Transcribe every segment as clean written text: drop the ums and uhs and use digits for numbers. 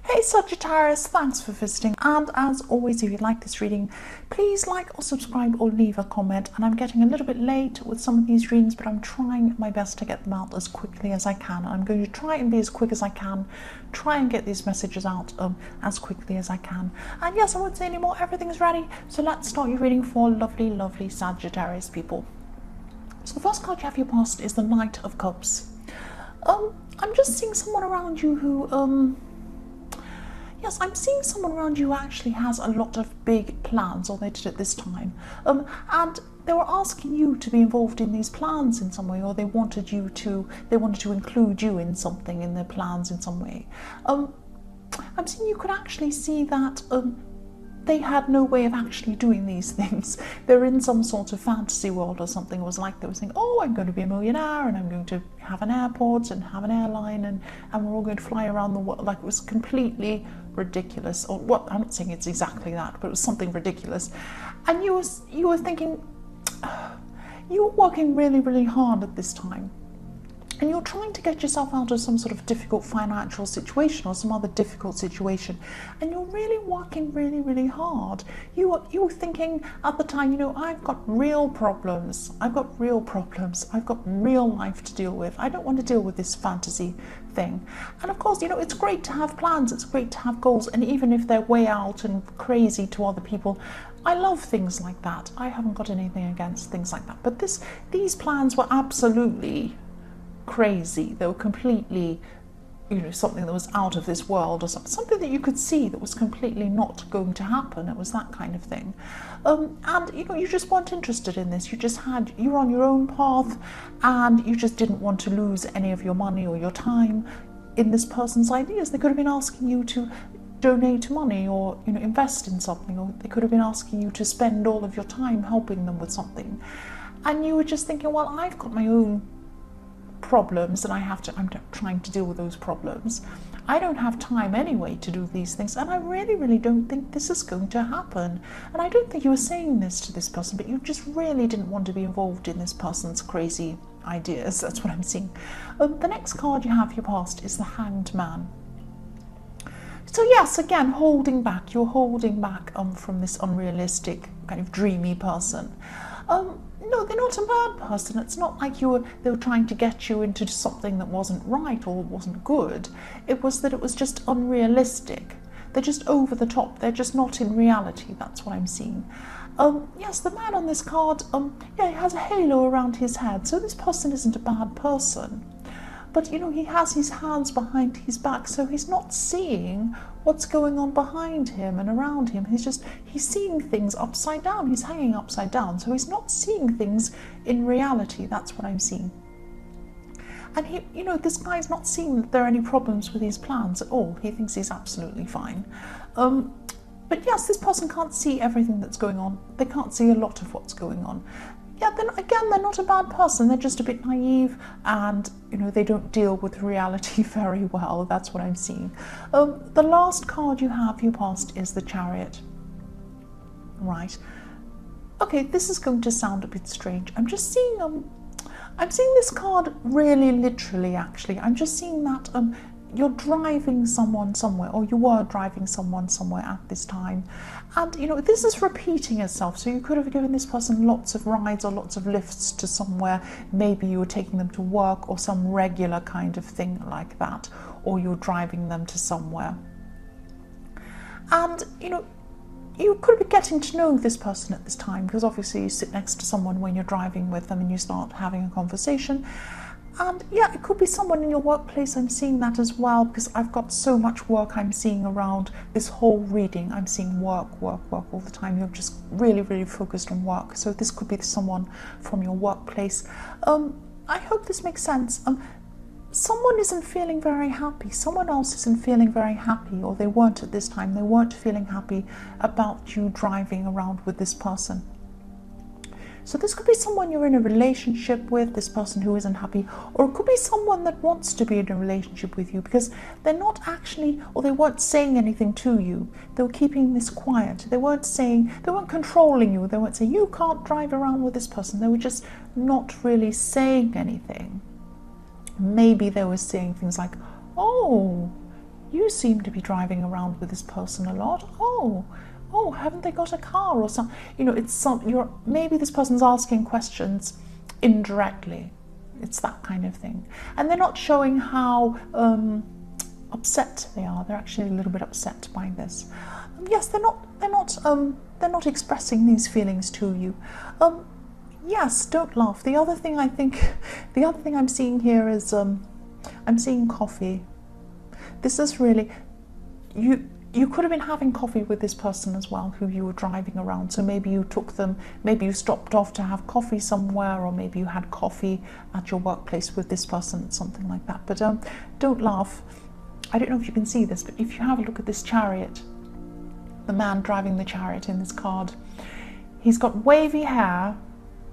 Hey Sagittarius, thanks for visiting, and as always, if you like this reading, please like or subscribe or leave a comment. And I'm getting a little bit late with some of these readings, but I'm trying my best to get them out as quickly as I can. I'm going to try and be as quick as I can, try and get these messages out as quickly as I can. And yes, I won't say any more, everything's ready, so let's start your reading for lovely Sagittarius people. So the first card you have your past is the Knight of Cups. I'm just seeing someone around you who yes, I'm seeing someone around you who actually has a lot of big plans, or they did at this time, and they were asking you to be involved in these plans in some way, or they wanted to include you in something, in their plans in some way. I'm seeing you could actually see that they had no way of actually doing these things. They're in some sort of fantasy world or something. It was like they were saying, oh, I'm going to be a millionaire and I'm going to have an airport and have an airline and we're all going to fly around the world. Like, it was completely ridiculous. Or what? I'm not saying it's exactly that, but it was something ridiculous. And you were thinking, you were working really hard at this time. And you're trying to get yourself out of some sort of difficult financial situation or some other difficult situation, and you're really working really hard. You were thinking at the time, you know, I've got real problems. I've got real life to deal with. I don't want to deal with this fantasy thing. And of course, you know, it's great to have plans, it's great to have goals, and even if they're way out and crazy to other people, I love things like that. I haven't got anything against things like that. But these plans were absolutely crazy. They were completely, you know, something that was out of this world, or something that you could see that was completely not going to happen. It was that kind of thing. And you know, you just weren't interested in this. You were on your own path, and you just didn't want to lose any of your money or your time in this person's ideas. They could have been asking you to donate money, or, you know, invest in something, or they could have been asking you to spend all of your time helping them with something. And you were just thinking, well, I've got my own problems and I'm trying to deal with those problems. I don't have time anyway to do these things, and I really don't think this is going to happen. And I don't think you were saying this to this person, but you just really didn't want to be involved in this person's crazy ideas. That's what I'm seeing. The next card you have your past is the Hanged Man. So yes, again, holding back. You're holding back from this unrealistic, kind of dreamy person. No, they're not a bad person. It's not like they were trying to get you into something that wasn't right or wasn't good. It was that it was just unrealistic. They're just over the top. They're just not in reality. That's what I'm seeing. Yes, the man on this card, yeah, he has a halo around his head. So this person isn't a bad person. But, you know, he has his hands behind his back, so he's not seeing what's going on behind him and around him. He's seeing things upside down. He's hanging upside down, so he's not seeing things in reality. That's what I'm seeing. And you know, this guy's not seeing that there are any problems with his plans at all. He thinks he's absolutely fine. But yes, this person can't see everything that's going on. They can't see a lot of what's going on. Yeah, then again, they're not a bad person. They're just a bit naive, and, you know, they don't deal with reality very well. That's what I'm seeing. The last card you have your past is the Chariot. Right. Okay, this is going to sound a bit strange. I'm just seeing I'm seeing this card really literally. Actually, I'm just seeing that you're driving someone somewhere, or you were driving someone somewhere at this time, and, you know, this is repeating itself. So you could have given this person lots of rides or lots of lifts to somewhere. Maybe you were taking them to work or some regular kind of thing like that, or you're driving them to somewhere. And, you know, you could be getting to know this person at this time, because obviously you sit next to someone when you're driving with them and you start having a conversation. And yeah, it could be someone in your workplace. I'm seeing that as well, because I've got so much work I'm seeing around this whole reading. I'm seeing work all the time. You're just really focused on work. So this could be someone from your workplace. I hope this makes sense. Someone isn't feeling very happy. Someone else isn't feeling very happy, or they weren't at this time. They weren't feeling happy about you driving around with this person. So this could be someone you're in a relationship with, this person who isn't happy, or it could be someone that wants to be in a relationship with you, because they're not actually, or they weren't saying anything to you. They were keeping this quiet. They weren't controlling you. They weren't saying, you can't drive around with this person. They were just not really saying anything. Maybe they were saying things like, oh, you seem to be driving around with this person a lot. Oh, haven't they got a car or something? You know, it's maybe this person's asking questions indirectly. It's that kind of thing. And they're not showing how upset they are. They're actually a little bit upset by this. Yes, they're not expressing these feelings to you. Yes, don't laugh. The other thing I'm seeing here is I'm seeing coffee. This is really, you could have been having coffee with this person as well who you were driving around. So maybe you took them, maybe you stopped off to have coffee somewhere, or maybe you had coffee at your workplace with this person, something like that. But don't laugh. I don't know if you can see this, but if you have a look at this chariot, the man driving the chariot in this card, he's got wavy hair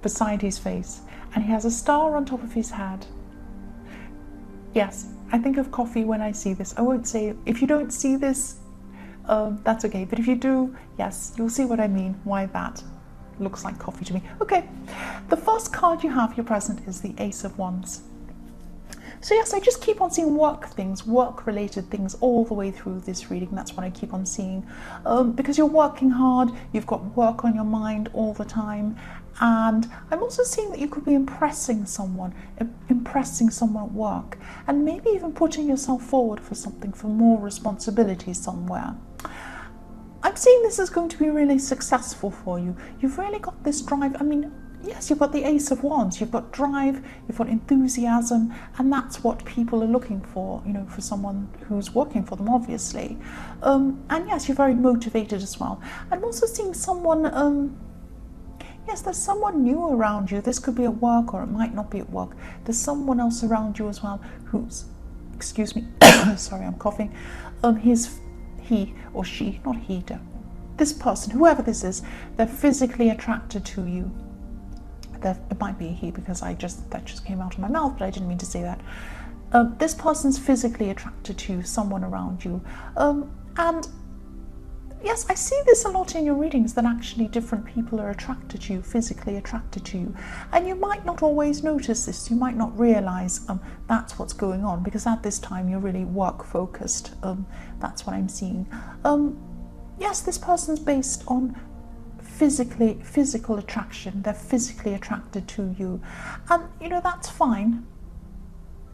beside his face, and he has a star on top of his head. Yes, I think of coffee when I see this. I won't say, if you don't see this, that's okay. But if you do, yes, you'll see what I mean, why that looks like coffee to me. Okay, the first card you have, your present, is the Ace of Wands. So yes, I just keep on seeing work-related things all the way through this reading. That's what I keep on seeing. Because you're working hard, you've got work on your mind all the time. And I'm also seeing that you could be impressing someone at work, and maybe even putting yourself forward for something, for more responsibility somewhere. I'm seeing this is going to be really successful for you. You've really got this drive. I mean, yes, you've got the Ace of Wands, you've got drive, you've got enthusiasm, and that's what people are looking for, you know, for someone who's working for them, obviously. And yes, you're very motivated as well. I'm also seeing someone, yes, there's someone new around you. This could be at work, or it might not be at work. There's someone else around you as well who's, excuse me, sorry, I'm coughing. He or she, not he, this person, whoever this is, they're physically attracted to you. It might be a he, because that just came out of my mouth, but I didn't mean to say that. This person's physically attracted to someone around you. And yes, I see this a lot in your readings, that actually different people are attracted to you, physically attracted to you. And you might not always notice this, you might not realize that's what's going on, because at this time you're really work focused. That's what I'm seeing. Yes, this person's based on physical attraction. They're physically attracted to you, and you know, that's fine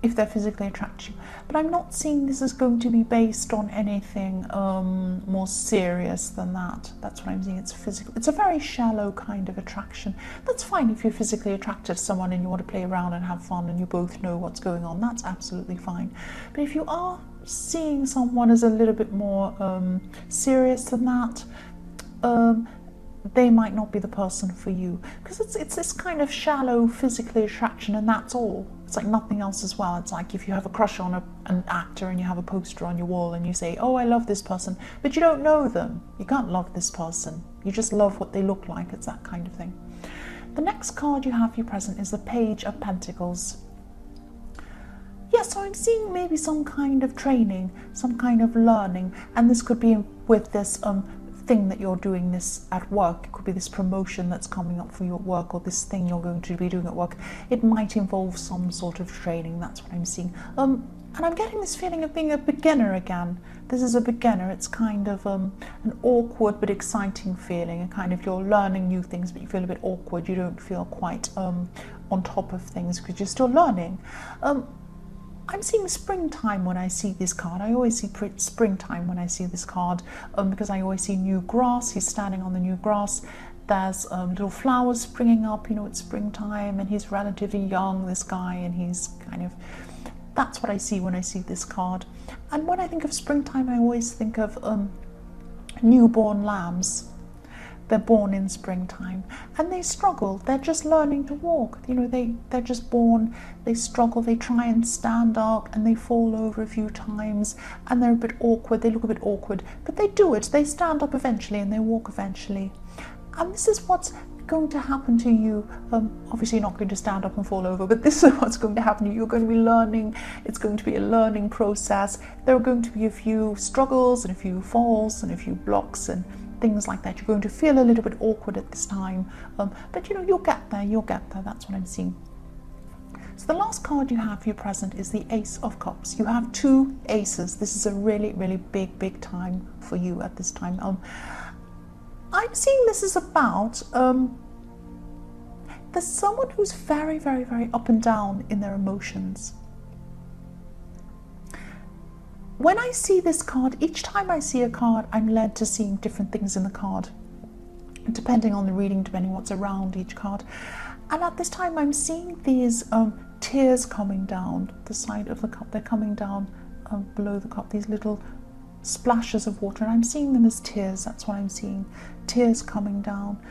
if they're physically attracted to you, but I'm not seeing this is going to be based on anything more serious than that. That's what I'm seeing. It's physical. It's a very shallow kind of attraction. That's fine if you're physically attracted to someone and you want to play around and have fun and you both know what's going on. That's absolutely fine. But if you are seeing someone as a little bit more serious than that, they might not be the person for you, because it's this kind of shallow physical attraction, and that's all. It's like nothing else as well. It's like if you have a crush on an actor and you have a poster on your wall and you say, oh, I love this person, but you don't know them. You can't love this person. You just love what they look like. It's that kind of thing. The next card you have, your present, is the Page of Pentacles. Yeah, so I'm seeing maybe some kind of training, some kind of learning, and this could be with this thing that you're doing this at work. It could be this promotion that's coming up for your work, or this thing you're going to be doing at work. It might involve some sort of training. That's what I'm seeing. And I'm getting this feeling of being a beginner again. This is a beginner. It's kind of an awkward but exciting feeling, a kind of you're learning new things, but you feel a bit awkward. You don't feel quite on top of things because you're still learning. I'm seeing springtime when I see this card. I always see springtime when I see this card, because I always see new grass. He's standing on the new grass. There's little flowers springing up, you know, it's springtime, and he's relatively young, this guy, and he's kind of, that's what I see when I see this card. And when I think of springtime, I always think of newborn lambs. They're born in springtime and they struggle. They're just learning to walk. You know, they're just born, they struggle, they try and stand up and they fall over a few times and they're a bit awkward. They look a bit awkward, but they do it. They stand up eventually and they walk eventually. And this is what's going to happen to you. Obviously you're not going to stand up and fall over, but this is what's going to happen to you. You're going to be learning. It's going to be a learning process. There are going to be a few struggles and a few falls and a few blocks and things like that. You're going to feel a little bit awkward at this time, but you know, you'll get there. That's what I'm seeing. So the last card you have for your present is the Ace of Cups. You have 2 aces. This is a really, really big time for you at this time. I'm seeing this is about, there's someone who's very, very, very up and down in their emotions. When I see this card, each time I see a card, I'm led to seeing different things in the card, depending on the reading, depending what's around each card. And at this time, I'm seeing these tears coming down the side of the cup. They're coming down below the cup, these little splashes of water, and I'm seeing them as tears. That's what I'm seeing, tears coming down.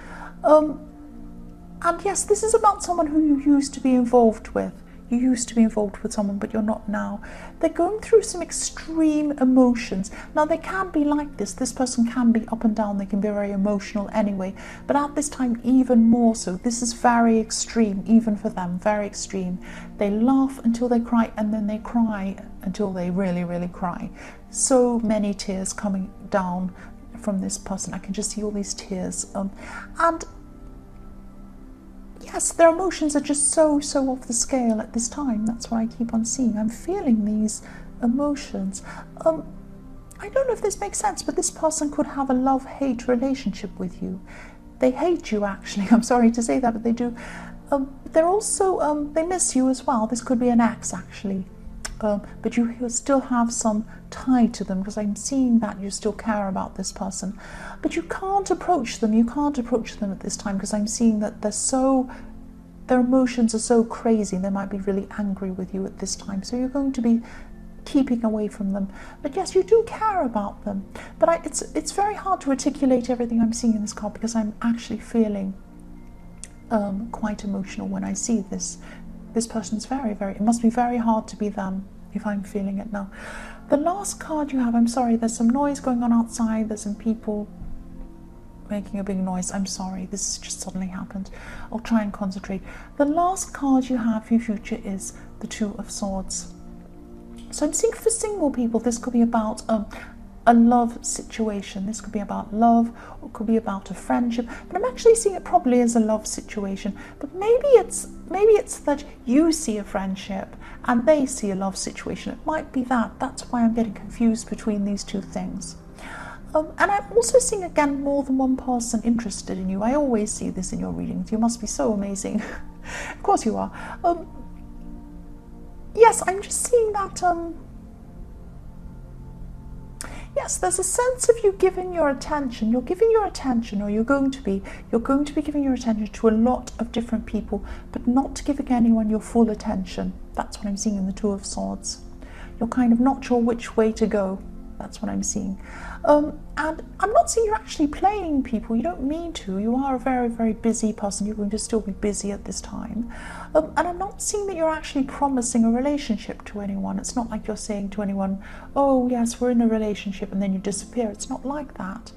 And yes, this is about someone who you used to be involved with. You used to be involved with someone, but you're not now. They're going through some extreme emotions. Now, they can be like this. This person can be up and down. They can be very emotional anyway. But at this time, even more so. This is very extreme, even for them, very extreme. They laugh until they cry, and then they cry until they really, really cry. So many tears coming down from this person. I can just see all these tears. And yes, their emotions are just so off the scale at this time. That's what I keep on seeing. I'm feeling these emotions. I don't know if this makes sense, but this person could have a love-hate relationship with you. They hate you, actually. I'm sorry to say that, but they do. They're also, they miss you as well. This could be an ex, actually. But you still have some tie to them, because I'm seeing that you still care about this person. But you can't approach them. You can't approach them at this time, because I'm seeing that their emotions are so crazy. They might be really angry with you at this time. So you're going to be keeping away from them. But yes, you do care about them. But it's very hard to articulate everything I'm seeing in this card, because I'm actually feeling quite emotional when I see this. This person's very, it must be very hard to be them, if I'm feeling it now. The last card you have, I'm sorry, there's some noise going on outside. There's some people making a big noise. I'm sorry, this has just suddenly happened. I'll try and concentrate. The last card you have for your future is the Two of Swords. So I'm seeing for single people, this could be about a love situation. This could be about love, or it could be about a friendship, but I'm actually seeing it probably as a love situation. But maybe it's that you see a friendship and they see a love situation. It might be that. That's why I'm getting confused between these two things. And I'm also seeing, again, more than one person interested in you. I always see this in your readings. You must be so amazing. Of course you are. Yes, I'm just seeing that yes, there's a sense of you giving your attention. You're giving your attention, or you're going to be giving your attention to a lot of different people, but not giving anyone your full attention. That's what I'm seeing in the Two of Swords. You're kind of not sure which way to go. That's what I'm seeing. And I'm not seeing you're actually playing people. You don't need to. You are a very busy person. You're going to still be busy at this time. And I'm not seeing that you're actually promising a relationship to anyone. It's not like you're saying to anyone, oh yes, we're in a relationship, and then you disappear. It's not like that.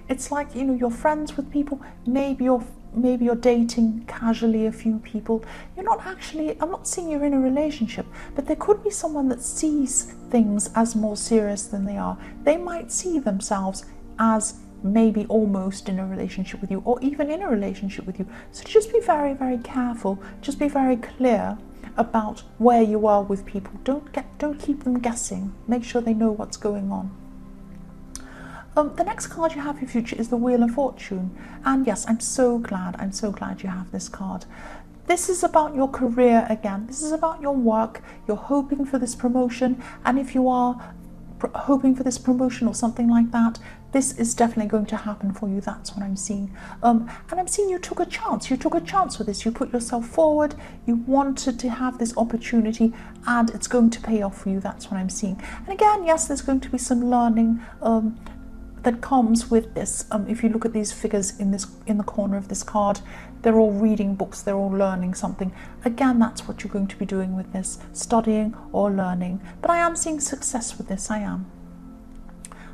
It's like, you know, you're friends with people. Maybe you're dating casually a few people. You're not actually, I'm not seeing you're in a relationship, but there could be someone that sees things as more serious than they are. They might see themselves as maybe almost in a relationship with you, or even in a relationship with you. So just be very careful. Just be very clear about where you are with people. Don't keep them guessing. Make sure they know what's going on. The next card you have for your future is the Wheel of Fortune. And yes, I'm so glad you have this card. This is about your career again. This is about your work. You're hoping for this promotion. And if you are hoping for this promotion or something like that, this is definitely going to happen for you. That's what I'm seeing. And I'm seeing you took a chance. You took a chance with this. You put yourself forward. You wanted to have this opportunity, and it's going to pay off for you. That's what I'm seeing. And again, yes, there's going to be some learning that comes with this. If you look at these figures in the corner of this card, they're all reading books, they're all learning something. Again, that's what you're going to be doing with this, studying or learning. But I am seeing success with this, I am.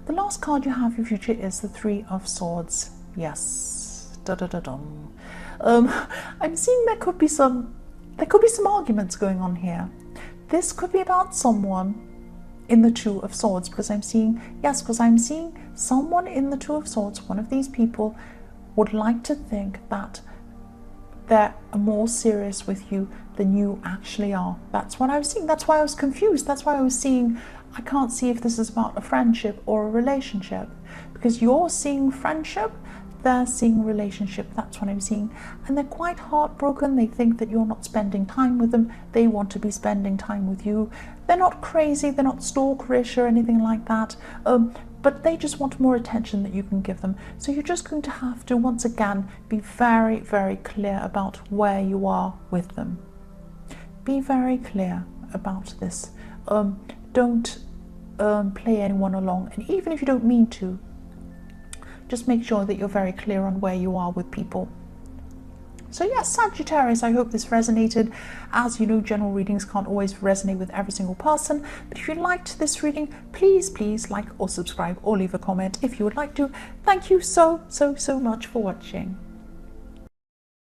The last card you have for your future is the Three of Swords. Yes. I'm seeing there could be some arguments going on here. This could be about someone in the Two of Swords, because I'm seeing someone in the Two of Swords. One of these people would like to think that they're more serious with you than you actually are. That's what I was seeing. That's why I was confused. That's why I was seeing, I can't see if this is about a friendship or a relationship, because you're seeing friendship, they're seeing relationship. That's what I'm seeing. And they're quite heartbroken. They think that you're not spending time with them. They want to be spending time with you. They're not crazy, they're not stalkerish or anything like that, but they just want more attention that you can give them. So you're just going to have to, once again, be very, very clear about where you are with them. Be very clear about this. Don't play anyone along. And even if you don't mean to, just make sure that you're very clear on where you are with people. So yes, Sagittarius, I hope this resonated. As you know, general readings can't always resonate with every single person, but if you liked this reading, please like or subscribe or leave a comment if you would like to. Thank you so much for watching.